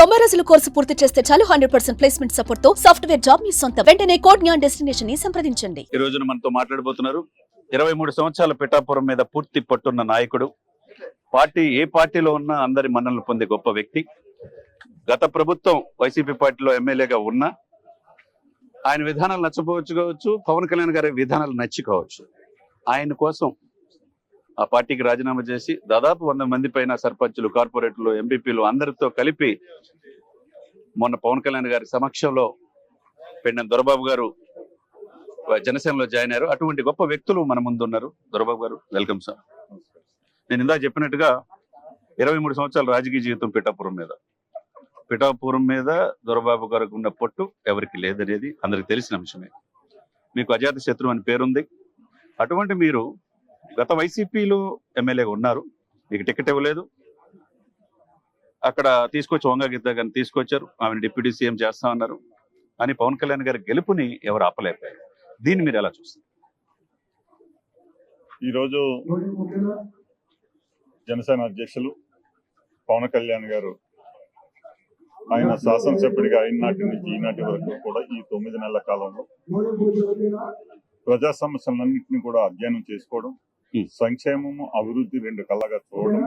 90 రోజుల కోర్సు పూర్తి చేస్తే చాలు 100% ప్లేస్మెంట్ సపోర్ట్ తో సాఫ్ట్వేర్ జాబ్ మీ సొంతం. వెంటనే కోడ్ జ్ఞాన్ డెస్టినేషన్ ని సంప్రదించండి. ఈ రోజున మనతో మాట్లాడబోతున్నారు 23 సంవత్సరాల పిఠాపురం మీద పూర్తి పట్టున్న నాయకుడు. ఏ పార్టీలో ఉన్నా అందరి మన్ననలు పొందే గొప్ప వ్యక్తి. గత ప్రభుత్వం వైసీపీ పార్టీలో ఎమ్మెల్యేగా ఉన్నా ఆయన విధానాలు నచ్చపోవచ్చు, పవన్ కళ్యాణ్ గారి విధానాలు నచ్చుకోవచ్చు. ఆయన కోసం ఆ పార్టీకి రాజీనామా చేసి దాదాపు 100 మంది పైన సర్పంచులు, కార్పొరేటర్లు, ఎంపీపీలు అందరితో కలిపి మొన్న పవన్ కళ్యాణ్ గారి సమక్షంలో పెండెం దొరబాబు గారు జనసేనలో జాయిన్ అయ్యారు. అటువంటి గొప్ప వ్యక్తులు మన ముందు ఉన్నారు. దొరబాబు గారు, వెల్కమ్ సార్. నేను ఇందాక చెప్పినట్టుగా 23 సంవత్సరాల రాజకీయ జీవితం పిఠాపురం మీద దొరబాబు గారికి ఉన్న పట్టు ఎవరికి లేదనేది అందరికి తెలిసిన అంశమే. మీకు అజాత శత్రువు అని పేరుంది. అటువంటి మీరు గత వైసీపీలో ఎమ్మెల్యేగా ఉన్నారు, మీకు టికెట్ ఇవ్వలేదు. అక్కడ తీసుకొచ్చి వంగ గీత గారిని తీసుకొచ్చారు, ఆమెను డిప్యూటీ సీఎం చేస్తా ఉన్నారు. అని పవన్ కళ్యాణ్ గారి గెలుపుని ఎవరు ఆపలేకపోయారు. దీన్ని మీరు ఎలా చూస్తారు? ఈరోజు జనసేన అధ్యక్షులు పవన్ కళ్యాణ్ గారు ఆయన శాసనసభ్యుడిగా అయినాటి నుంచి ఈనాటి వరకు కూడా ఈ 9 నెలల కాలంలో ప్రజా సమస్యలన్నింటినీ కూడా అధ్యయనం చేసుకోవడం, సంక్షేమము అభివృద్ధి 2 కళ్ళగా చూడడం.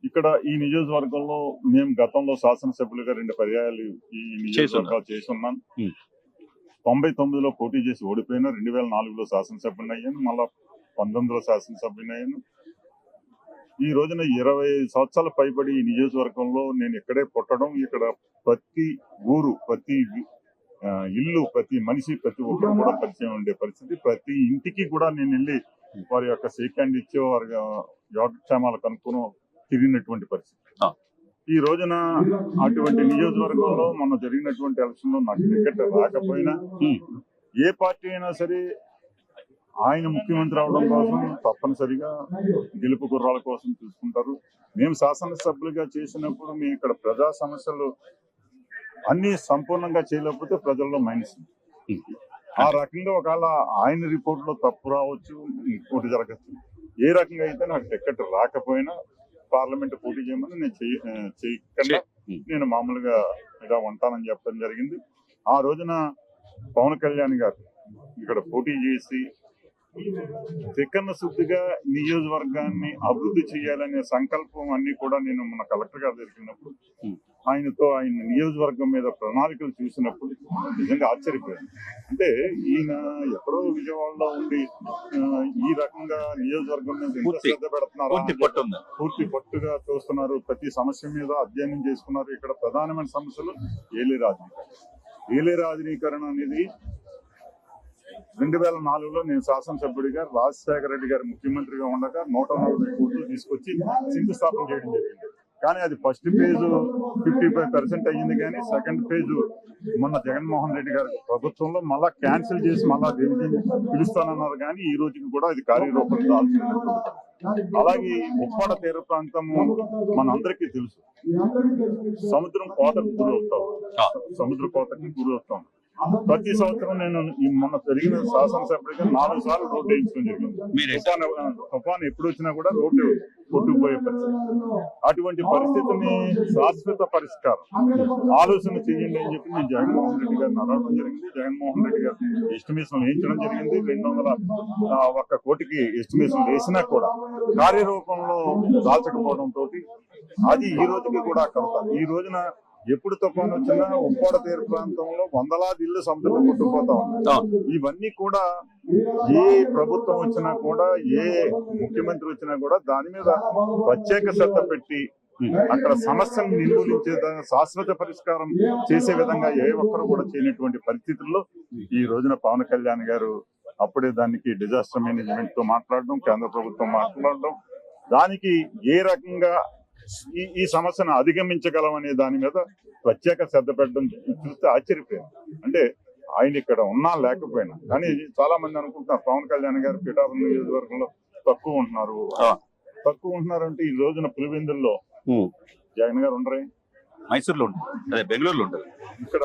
ఇక్కడ ఈ నియోజకవర్గంలో మేము గతంలో శాసనసభ్యులుగా 2 పర్యాయాలు ఈ నియోజకవర్గాలు చేసి ఉన్నాను. 99లో పోటీ చేసి ఓడిపోయినా, 2004లో శాసనసభ్యుని అయ్యాను, మళ్ళా 19లో శాసనసభ్యుని అయ్యాను. ఈ రోజున 20 సంవత్సరాల పైబడి ఈ నియోజకవర్గంలో నేను ఇక్కడే పుట్టడం, ఇక్కడ ప్రతి ఊరు, ప్రతి ఇల్లు, ప్రతి మనిషి, ప్రతి ఒక్కరు కూడా పరిచయం ఉండే పరిస్థితి. ప్రతి ఇంటికి కూడా నేను వెళ్ళి వారి యొక్క షేక్ హ్యాండ్ ఇచ్చే, వారి యోగక్షేమాలు కనుక్కొని తిరిగినటువంటి పరిస్థితి. ఈ రోజున అటువంటి నియోజకవర్గంలో మొన్న జరిగినటువంటి ఎలక్షన్ లో నాకు టికెట్ రాకపోయినా, ఏ పార్టీ అయినా సరే ఆయన ముఖ్యమంత్రి అవడం కోసం తప్పనిసరిగా గెలుపు గుర్రాల కోసం చూసుకుంటారు. మేము శాసనసభ్యులుగా చేసినప్పుడు మేము ఇక్కడ ప్రజా సమస్యలు అన్ని సంపూర్ణంగా చేయలేకపోతే ప్రజల్లో మైనస్. ఆ రకంగా ఒకవేళ ఆయన రిపోర్ట్ లో తప్పు రావచ్చు, ఇంకోటి జరగచ్చు. ఏ రకంగా అయితే నాకు టికెట్ రాకపోయినా పార్లమెంట్ పోటీ చేయమని నేను చేయకుండా నేను మామూలుగా ఇలా ఉంటానని చెప్పడం జరిగింది. ఆ రోజున పవన్ కళ్యాణ్ గారు ఇక్కడ పోటీ చేసి తిక్కన్న శుద్ధిగా నియోజకవర్గాన్ని అభివృద్ధి చేయాలనే సంకల్పం అన్ని కూడా నేను మన కలెక్టర్ గారు జరిగినప్పుడు ఆయనతో ఆయన నియోజకవర్గం మీద ప్రణాళికలు చూసినప్పుడు నిజంగా ఆశ్చర్యపోయాను. అంటే ఈయన ఎక్కడో విజయవాడలో ఉండి ఈ రకంగా నియోజకవర్గం మీద ఎంత శ్రద్ధ పెడుతున్నారు, పూర్తి పట్టుగా చూస్తున్నారు, ప్రతి సమస్య మీద అధ్యయనం చేసుకున్నారు. ఇక్కడ ప్రధానమైన సమస్యలు ఏలే రాజనీకరణ అనేది 2004లో నేను శాసనసభ్యుడిగా రాజశేఖర రెడ్డి గారు ముఖ్యమంత్రిగా ఉండగా 140 కోట్లు తీసుకొచ్చి శంకుస్థాపన చేయడం జరిగింది. కానీ అది ఫస్ట్ ఫేజ్ 55% అయ్యింది. కానీ సెకండ్ ఫేజ్ మొన్న జగన్మోహన్ రెడ్డి గారి ప్రభుత్వంలో మళ్ళా క్యాన్సిల్ చేసి మళ్ళా దేనికి పిలుస్తానన్నారు. కానీ ఈ రోజుకి కూడా అది కార్యరూపం దాల్చింది. అలాగే ఉప్పాడ తీర ప్రాంతము మనందరికీ తెలుసు, సముద్రం కోతకు గురవుతాం. ప్రతి సంవత్సరం నేను మొన్న జరిగిన శాసనసభ్యుడిగా 4 సార్లు రోడ్డు వేయించడం జరిగింది. తుఫాను ఎప్పుడు వచ్చినా కూడా రోడ్డు కొట్టుకుపోయే పరిస్థితి. అటువంటి పరిస్థితిని శాశ్వత పరిష్కారం ఆలోచన చేయండి అని చెప్పి నేను జగన్మోహన్ రెడ్డి గారిని అడగడం జరిగింది. జగన్మోహన్ రెడ్డి గారు ఎస్టిమేషన్ వేయించడం జరిగింది. 201 కోటికి ఎస్టిమేషన్ వేసినా కూడా కార్యరూపంలో దాల్చకపోవడంతో అది ఈ రోజుకి కూడా కలుగుతారు. ఈ రోజున ఎప్పుడు తుఫాను వచ్చినా ఉప్పాడ తీర ప్రాంతంలో వందలాది ఇళ్లు సముద్రంలో కొట్టుకుపోతా ఉన్నాయి. ఇవన్నీ కూడా ఏ ప్రభుత్వం వచ్చినా కూడా, ఏ ముఖ్యమంత్రి వచ్చినా కూడా దాని మీద ప్రత్యేక శ్రద్ధ పెట్టి అక్కడ సమస్యను నిర్మూలించే శాశ్వత పరిష్కారం చేసే విధంగా ఏ ఒక్కరు కూడా చేయనటువంటి పరిస్థితుల్లో ఈ రోజున పవన్ కళ్యాణ్ గారు అప్పుడే దానికి డిజాస్టర్ మేనేజ్మెంట్ తో మాట్లాడడం, కేంద్ర ప్రభుత్వం మాట్లాడడం, దానికి ఏ రకంగా ఈ సమస్యను అధిగమించగలం అనే దాని మీద ప్రత్యేక శ్రద్ధ పెట్టడం చూస్తే ఆశ్చర్యపోయాను. అంటే ఆయన ఇక్కడ ఉన్నా లేకపోయినా, కానీ చాలా మంది అనుకుంటున్నారు పవన్ కళ్యాణ్ గారు పిఠాపురం నియోజకవర్గంలో తక్కువ ఉంటున్నారు అంటే ఈ రోజున పులివెందుల్లో జగన్ గారు ఉండరే, మైసూరులో ఉంటారు, అదే బెంగళూరులో ఉంటారు, ఇక్కడ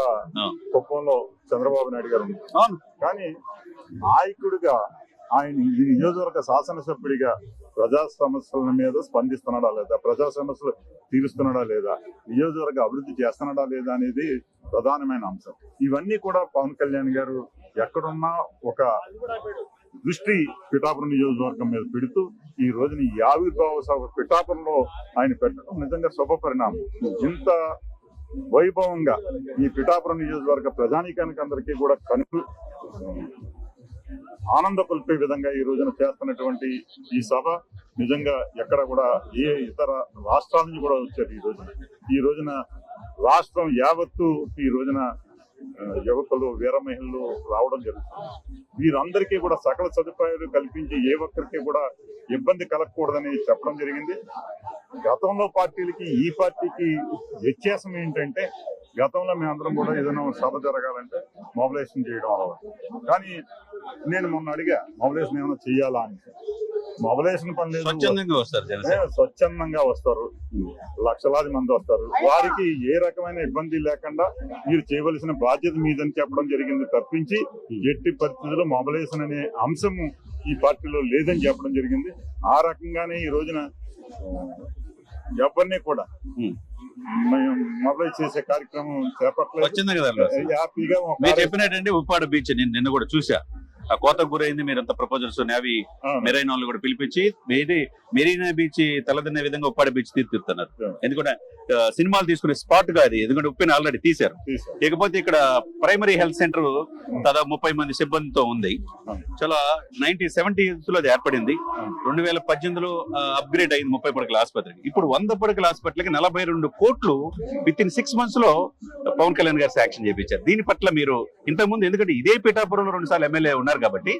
కుప్పంలో చంద్రబాబు నాయుడు గారు ఉంటారు. కానీ నాయకుడిగా ఆయన ఈ నియోజకవర్గ శాసనసభ్యుడిగా ప్రజా సమస్యల మీద స్పందిస్తున్నాడా లేదా, ప్రజా సమస్యలు తీరుస్తున్నాడా లేదా, నియోజకవర్గ అభివృద్ధి చేస్తున్నాడా లేదా అనేది ప్రధానమైన అంశం. ఇవన్నీ కూడా పవన్ కళ్యాణ్ గారు ఎక్కడున్నా ఒక దృష్టి పిఠాపురం నియోజకవర్గం మీద పెడుతూ ఈ రోజున ఈ ఆవిర్భావ సభ పిఠాపురంలో ఆయన పెట్టడం నిజంగా శుభ పరిణామం. ఇంత వైభవంగా ఈ పిఠాపురం నియోజకవర్గ ప్రజానీకానికి అందరికీ కూడా ఆనంద కొల్పే విధంగా ఈ రోజున చేస్తున్నటువంటి ఈ సభ నిజంగా ఎక్కడ కూడా ఏ ఇతర రాష్ట్రాల నుంచి కూడా వచ్చారు. ఈ రోజున రాష్ట్రం యావత్తు ఈ రోజున యువకులు వీర మహిళలు రావడం జరుగుతుంది. వీరందరికీ కూడా సకల సదుపాయాలు కల్పించి ఏ ఒక్కరికి కూడా ఇబ్బంది కలగకూడదని చెప్పడం జరిగింది. గతంలో పార్టీలకి ఈ పార్టీకి వ్యత్యాసం ఏంటంటే, గతంలో మేమందరం కూడా ఏదైనా సభ జరగాలంటే మొబిలైజేషన్ చేయడం అలవాటు. కానీ నేను మొన్న అడిగా మొబిలైజేషన్ ఏమైనా చెయ్యాలా అని. మొబిలైజేషన్ పని లేదు, స్వచ్ఛందంగా వస్తారు, లక్షలాది మంది వస్తారు. వారికి ఏ రకమైన ఇబ్బంది లేకుండా మీరు చేయవలసిన బాధ్యత మీదని చెప్పడం జరిగింది తప్పించి ఎట్టి పరిస్థితుల్లో మొబిలైజేషన్ అనే అంశము ఈ పార్టీలో లేదని చెప్పడం జరిగింది. ఆ రకంగానే ఈ రోజున ఎవరిని కూడా మొబైల్ చేసే కార్యక్రమం చేపట్టలేదు. హ్యాపీగా చెప్పినట్టండి. ఉప్పాడ బీచ్ నేను నిన్న కూడా చూసా, ఆ కోతకు గురైంది. మీరంతా ప్రపోజల్స్ నేవీ మెరైన్ వాళ్ళు కూడా పిలిపించి మెరీనా బీచ్ తలదన్నే విధంగా ఉప్పాడ బీచ్ తీర్చుతున్నారు. ఎందుకంటే సినిమాలు తీసుకునే స్పాట్ గా అది, ఎందుకంటే ఉప్పిని ఆల్రెడీ తీశారు. ఇకపోతే ఇక్కడ ప్రైమరీ హెల్త్ సెంటర్ దాదాపు 30 మంది సిబ్బందితో ఉంది. చాలా 1970s లో అది ఏర్పడింది. 2018లో అప్గ్రేడ్ అయింది 30 పడకల ఆసుపత్రికి. ఇప్పుడు 100 పడకల హాస్పిటల్కి 42 కోట్లు విత్ ఇన్ 6 months లో పవన్ కళ్యాణ్ గారు శాంక్షన్ చేయించారు. దీని పట్ల మీరు ఇంతకుముందు, ఎందుకంటే ఇదే పిఠాపురంలో 2 సార్లు ఎమ్మెల్యే ఉన్నారు కాబట్టి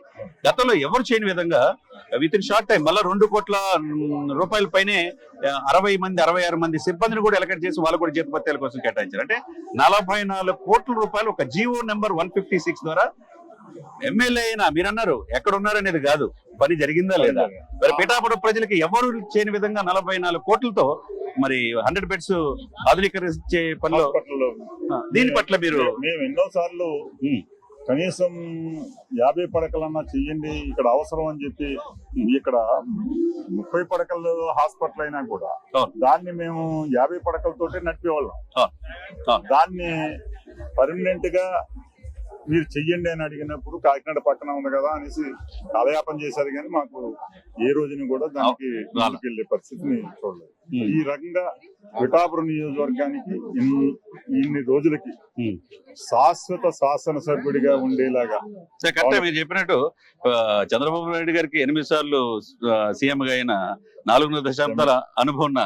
గతంలో ఎవరు చేయని విధంగా విత్ ఇన్ షార్ట్ టైం మళ్ళీ 2 కోట్ల రూపాయల పైనే 66 మంది సిబ్బందిని కూడా ఎలక్ట్ చేసి వాళ్ళు కూడా జీతభత్యాల కోసం కేటాయించారు. అంటే 44 కోట్ల రూపాయలు ఒక జీవో నెంబర్ 156 ద్వారా ఎమ్మెల్యే అయినా మీరు అన్నారు ఎక్కడ ఉన్నారనేది కాదు, పని జరిగిందా లేదా. మరి పిఠాపురం ప్రజలకి ఎవరు చేయని విధంగా 44 కోట్లతో మరి 100 బెడ్స్ ఆధునీకరించే పనిలో దీని పట్ల మీరు మేము ఎన్నోసార్లు కనీసం 50 పడకలన్నా చెయ్యండి ఇక్కడ అవసరం అని చెప్పి, ఇక్కడ 30 పడకలు హాస్పిటల్ అయినా కూడా దాన్ని మేము 50 పడకలతోటే నడిపేవాళ్ళం. దాన్ని పర్మనెంట్ గా మీరు చెయ్యండి అని అడిగినప్పుడు కాకినాడ పక్కన ఉంది కదా అనేసి కాలయాపన చేశారు, కానీ మాకు ఏ రోజుని కూడా దానికి వెళ్ళే పరిస్థితిని చూడలేదు. ఈ రకంగా పిఠాపురం నియోజకవర్గానికి ఇన్ని రోజులకి శాశ్వత శాసనసభ్యుడిగా ఉండేలాగా మీరు చెప్పినట్టు చంద్రబాబు నాయుడు గారికి 8 సార్లు సీఎం గా అయిన 4 దశాబ్దాల అనుభవం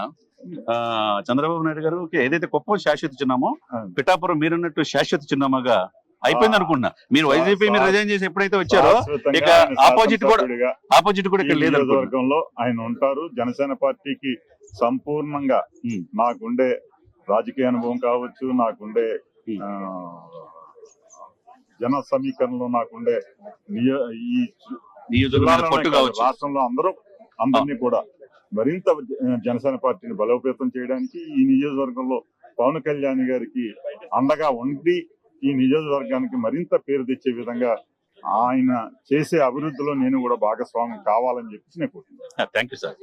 చంద్రబాబు నాయుడు గారికి ఏదైతే కుప్పం శాశ్వత చిన్నామో పిఠాపురం మీరున్నట్టు శాశ్వత చిన్నామగా అయిపోయింది అనుకున్నా. మీరు వైసీపీ మీరు రిజైన్ చేసి ఎప్పుడైతే వచ్చారో ఇక ఆపోజిట్ కూడా ఇక్కడ లేదు. నియోజకవర్గంలో ఆయన ఉంటారు. జనసేన పార్టీకి సంపూర్ణంగా నాకుండే రాజకీయ అనుభవం కావచ్చు, నాకుండే జన సమీకరణలో నాకుండే ఈ రాష్ట్రంలో అందరినీ కూడా మరింత జనసేన పార్టీని బలోపేతం చేయడానికి ఈ నియోజకవర్గంలో పవన్ కళ్యాణ్ గారికి అండగా ఉండి ఈ నియోజకవర్గానికి మరింత పేరు తెచ్చే విధంగా ఆయన చేసే అభివృద్ధిలో నేను కూడా భాగస్వామ్యం కావాలని చెప్పి నేను కోరుతున్నాను. Thank you sir.